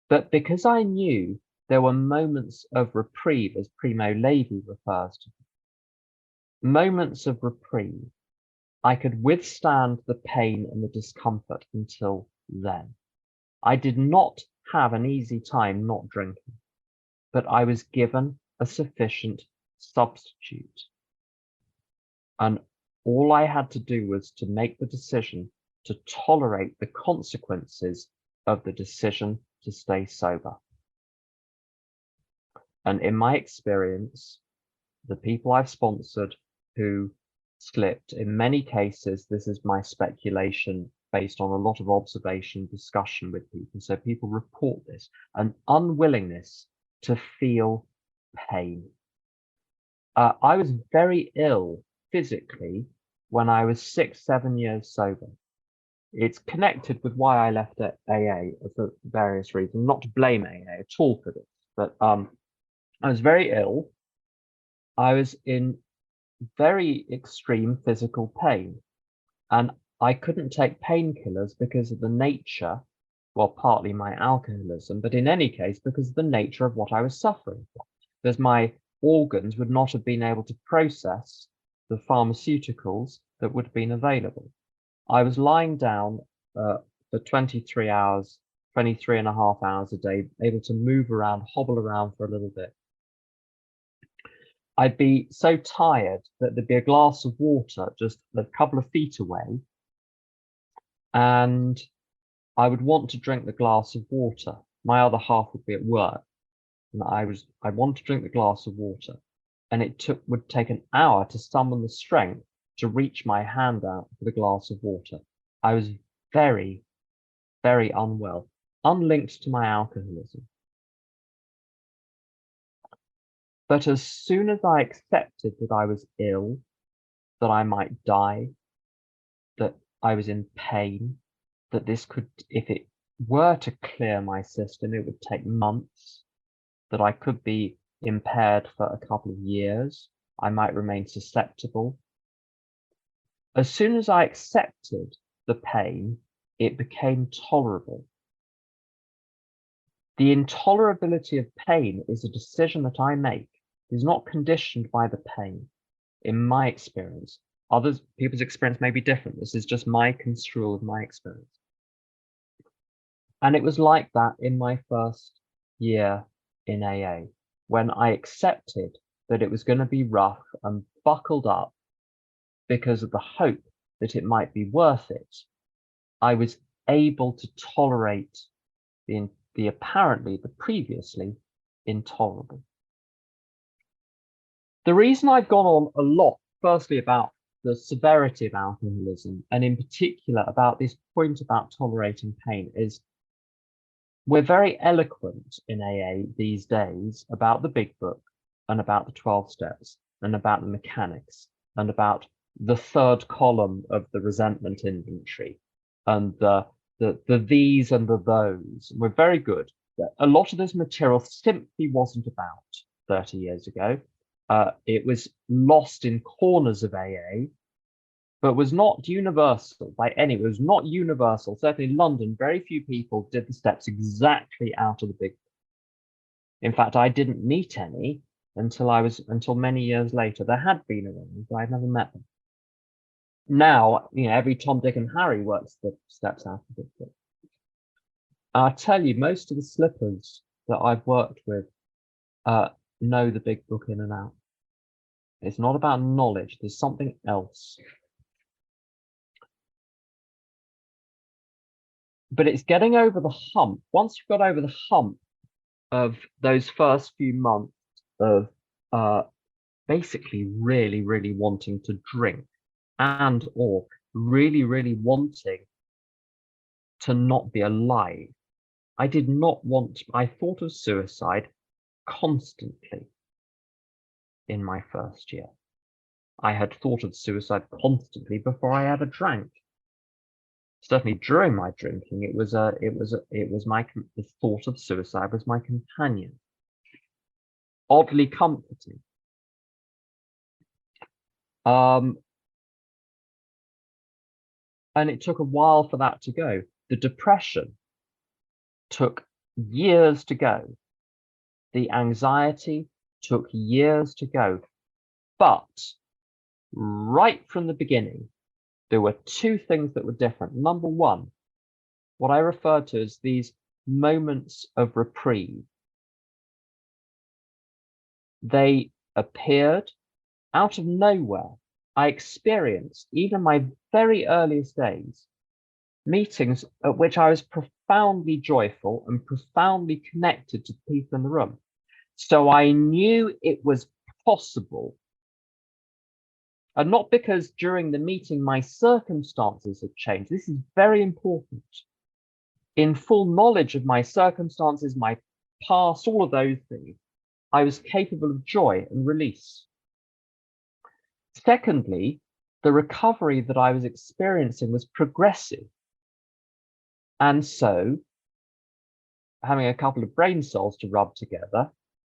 But because I knew there were moments of reprieve, as Primo Levi refers to, moments of reprieve, I could withstand the pain and the discomfort until then. I did not have an easy time not drinking, but I was given a sufficient substitute. And all I had to do was to make the decision to tolerate the consequences of the decision to stay sober. And in my experience, the people I've sponsored who slipped, in many cases, this is my speculation based on a lot of observation, discussion with people. So people report this, an unwillingness to feel pain. I was very ill physically when I was 6-7 years sober. It's connected with why I left AA for various reasons, not to blame AA at all for this, but I was very ill. I was in very extreme physical pain, and I couldn't take painkillers because of the nature, well, partly my alcoholism, but in any case, because of the nature of what I was suffering from. Because my organs would not have been able to process the pharmaceuticals that would have been available. I was lying down for 23 hours, 23 and a half hours a day, able to move around, hobble around for a little bit. I'd be so tired that there'd be a glass of water just a couple of feet away, and I would want to drink the glass of water. My other half would be at work, and I want to drink the glass of water, and would take an hour to summon the strength to reach my hand out for the glass of water. I was very, very unwell, unlinked to my alcoholism. But as soon as I accepted that I was ill, that I might die, that I was in pain, that this could, if it were to clear my system, it would take months, that I could be impaired for a couple of years. I might remain susceptible. As soon as I accepted the pain, it became tolerable. The intolerability of pain is a decision that I make. It is not conditioned by the pain, in my experience. People's experience may be different. This is just my construal of my experience. And it was like that in my first year in AA, when I accepted that it was going to be rough and buckled up because of the hope that it might be worth it. I was able to tolerate the previously intolerable. The reason I've gone on a lot, firstly about the severity of alcoholism, and in particular about this point about tolerating pain, is we're very eloquent in AA these days about the big book and about the 12 steps and about the mechanics and about the third column of the resentment inventory and the these and the those. We're very good. A lot of this material simply wasn't about 30 years ago. It was lost in corners of AA, but was not universal by any. It was not universal. Certainly in London, very few people did the steps exactly out of the big book. In fact, I didn't meet any until many years later. There had been around, but I'd never met them. Now, every Tom, Dick, and Harry works the steps out of the big book. I tell you, most of the slippers that I've worked with know the big book in and out. It's not about knowledge. There's something else. But it's getting over the hump. Once you've got over the hump of those first few months of basically really, really wanting to drink and or really, really wanting to not be alive. I did not want, I thought of suicide constantly in my first year. I had thought of suicide constantly before I ever drank. Certainly during my drinking, the thought of suicide was my companion. Oddly comforting. And it took a while for that to go. The depression took years to go. The anxiety took years to go. But right from the beginning, there were two things that were different. Number one, what I refer to as these moments of reprieve. They appeared out of nowhere. I experienced, even in my very earliest days, meetings at which I was profoundly joyful and profoundly connected to the people in the room. So I knew it was possible. And not because during the meeting my circumstances had changed. This is very important. In full knowledge of my circumstances, my past, all of those things, I was capable of joy and release. Secondly, the recovery that I was experiencing was progressive. And so, having a couple of brain cells to rub together,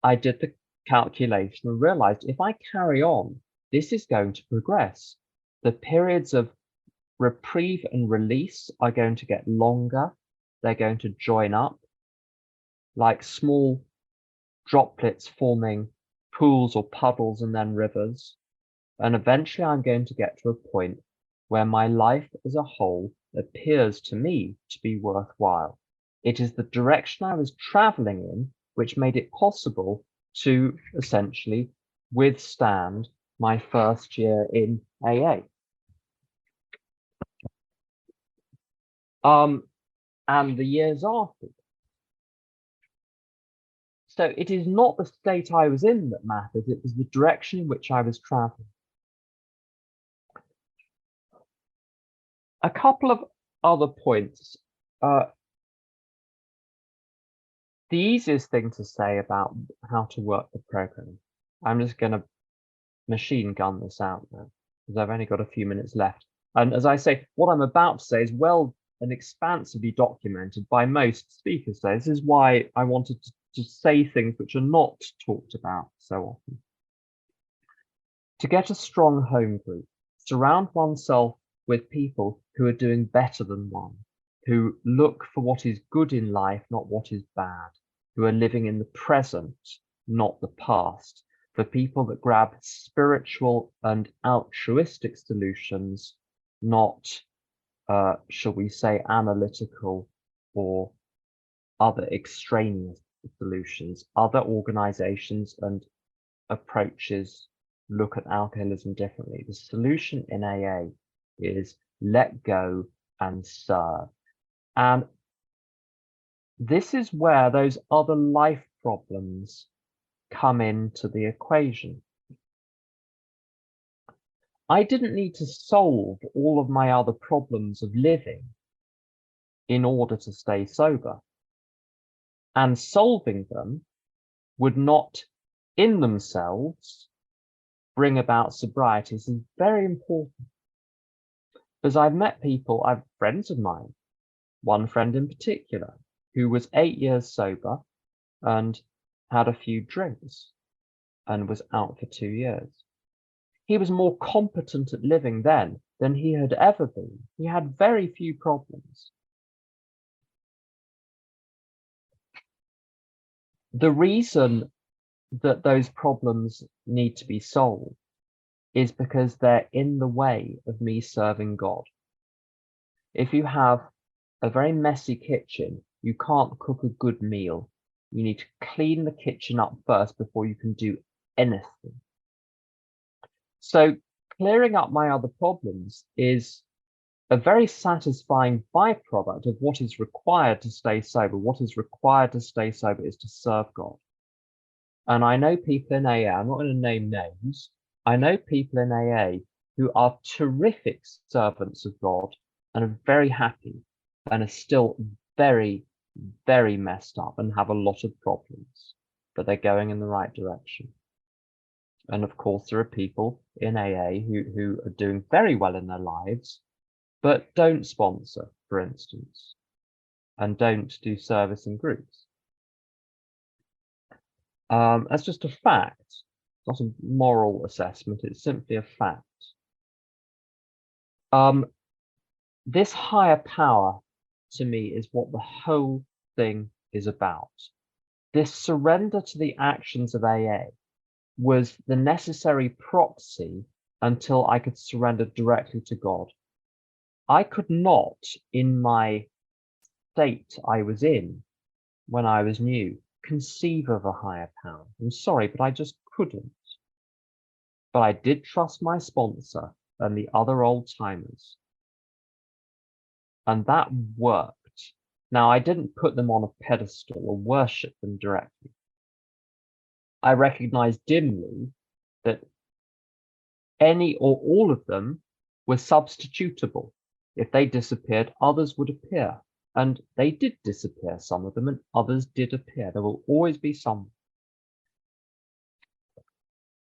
I did the calculation and realized if I carry on, this is going to progress. The periods of reprieve and release are going to get longer. They're going to join up like small droplets forming pools or puddles and then rivers. And eventually I'm going to get to a point where my life as a whole appears to me to be worthwhile. It is the direction I was traveling in which made it possible to essentially withstand my first year in AA. And the years after. So it is not the state I was in that matters, it was the direction in which I was traveling. A couple of other points. The easiest thing to say about how to work the program, I'm just going to machine gun this out now, because I've only got a few minutes left. And as I say, what I'm about to say is well and expansively documented by most speakers. So this is why I wanted to to say things which are not talked about so often. To get a strong home group, surround oneself with people who are doing better than one, who look for what is good in life, not what is bad, who are living in the present, not the past, for people that grab spiritual and altruistic solutions, not, shall we say, analytical or other extraneous solutions. Other organizations and approaches look at alcoholism differently. The solution in AA is let go and serve. And this is where those other life problems come into the equation. I didn't need to solve all of my other problems of living in order to stay sober. And solving them would not in themselves bring about sobriety. This is very important. Because I've met people, I've friends of mine, one friend in particular, who was 8 years sober and had a few drinks and was out for 2 years. He was more competent at living then than he had ever been. He had very few problems. The reason that those problems need to be solved is because they're in the way of me serving God. If you have a very messy kitchen, you can't cook a good meal. You need to clean the kitchen up first before you can do anything. So clearing up my other problems is a very satisfying byproduct of what is required to stay sober. What is required to stay sober is to serve God. And I know people in AA, I'm not going to name names, I know people in AA who are terrific servants of God and are very happy and are still very, very messed up and have a lot of problems, but they're going in the right direction. And of course, there are people in AA who are doing very well in their lives, but don't sponsor, for instance, and don't do service in groups. That's just a fact, not a moral assessment, it's simply a fact. This higher power, to me, is what the whole thing is about. This surrender to the actions of AA was the necessary proxy until I could surrender directly to God. I could not, in my state I was in when I was new, conceive of a higher power. I'm sorry, but I just couldn't. But I did trust my sponsor and the other old timers. And that worked. Now, I didn't put them on a pedestal or worship them directly. I recognized dimly that any or all of them were substitutable. If they disappeared, others would appear. And they did disappear, some of them, and others did appear. There will always be some.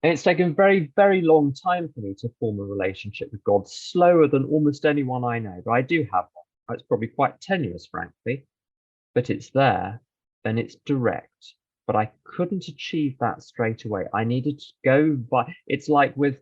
And it's taken a very, very long time for me to form a relationship with God, slower than almost anyone I know, but I do have one. It's probably quite tenuous, frankly, but it's there and it's direct. But I couldn't achieve that straight away. I needed to go by, it's like with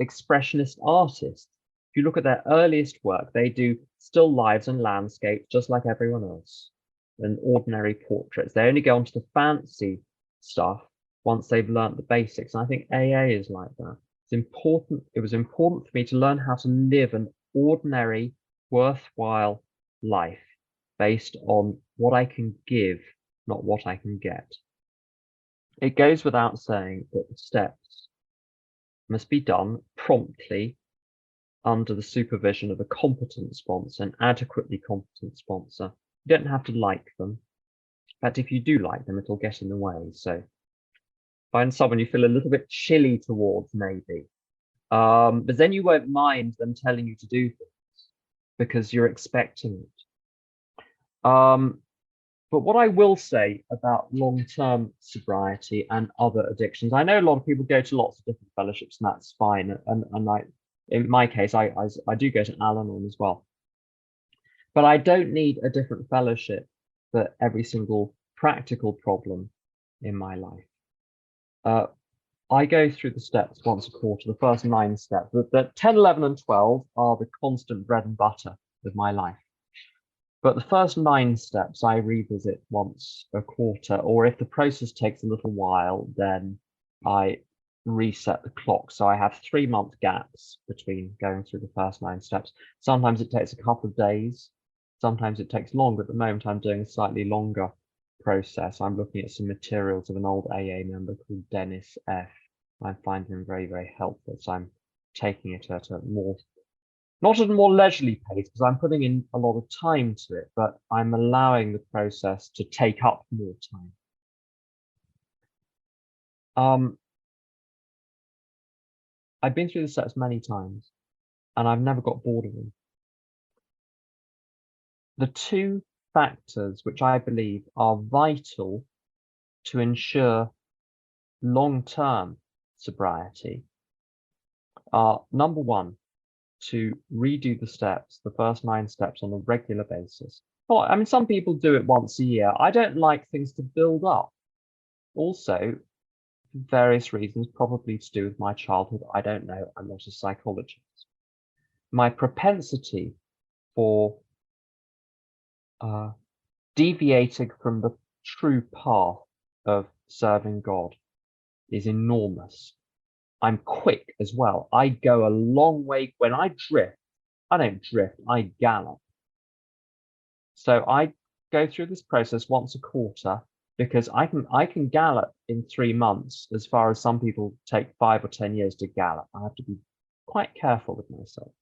expressionist artists. If you look at their earliest work, they do still lives and landscapes just like everyone else, and ordinary portraits. They only go on to the fancy stuff once they've learnt the basics. And I think AA is like that. It's important. It was important for me to learn how to live an ordinary, worthwhile life based on what I can give, not what I can get. It goes without saying that the steps must be done promptly under the supervision of a competent sponsor, an adequately competent sponsor. You don't have to like them. In fact, if you do like them, it'll get in the way. So find someone you feel a little bit chilly towards, maybe. But then you won't mind them telling you to do things because you're expecting it. But what I will say about long-term sobriety and other addictions, I know a lot of people go to lots of different fellowships, and that's fine. And in my case, I do go to Al-Anon as well. But I don't need a different fellowship for every single practical problem in my life. I go through the steps once a quarter, the first 9 steps. The 10, 11, and 12 are the constant bread and butter of my life. But the first 9 steps I revisit once a quarter, or if the process takes a little while, then I reset the clock. So I have 3-month gaps between going through the first 9 steps. Sometimes it takes a couple of days. Sometimes it takes longer. At the moment, I'm doing a slightly longer process. I'm looking at some materials of an old AA member called Dennis F. I find him very, very helpful. So I'm taking it at a more, not at a more leisurely pace, because I'm putting in a lot of time to it, but I'm allowing the process to take up more time. I've been through the steps many times, and I've never got bored of them. The 2 factors which I believe are vital to ensure long-term sobriety are, number 1, to redo the steps, the first 9 steps, on a regular basis. Well, I mean, some people do it once a year. I don't like things to build up. Also, for various reasons, probably to do with my childhood, I don't know, I'm not a psychologist. My propensity for deviating from the true path of serving God is enormous. I'm quick as well. I go a long way. When I drift, I don't drift, I gallop. So I go through this process once a quarter, because I can gallop in 3 months as far as some people take 5 or 10 years to gallop. I have to be quite careful with myself.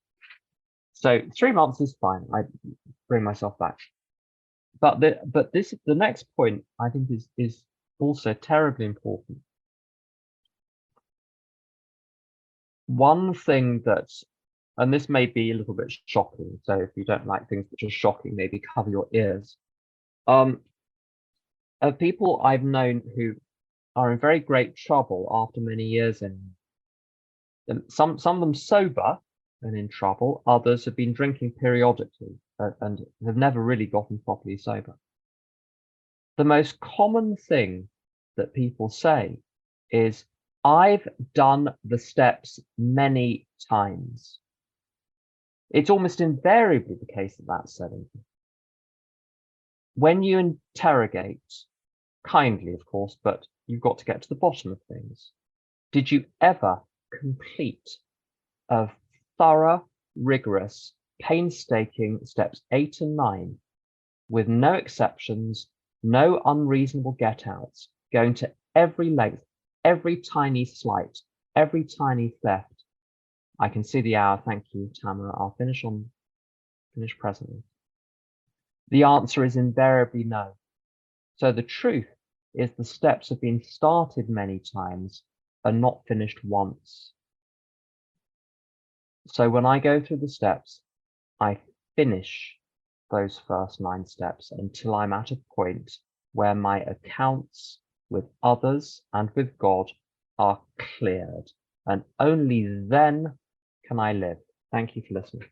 So 3 months is fine. I bring myself back. But the next point I think is also terribly important. One thing that, and this may be a little bit shocking, so if you don't like things which are shocking, maybe cover your ears. People I've known who are in very great trouble after many years in, some of them sober and in trouble, others have been drinking periodically and have never really gotten properly sober. The most common thing that people say is, I've done the steps many times. It's almost invariably the case that that's said. When you interrogate, kindly of course, but you've got to get to the bottom of things. Did you ever complete a thorough, rigorous, painstaking steps 8 and 9 with no exceptions, no unreasonable get-outs, going to every length, every tiny slight, every tiny theft? I can see the hour. Thank you, Tamara. I'll finish presently. The answer is invariably no. So the truth is the steps have been started many times and not finished once. So when I go through the steps, I finish those first 9 steps until I'm at a point where my accounts with others and with God are cleared, and only then can I live. Thank you for listening.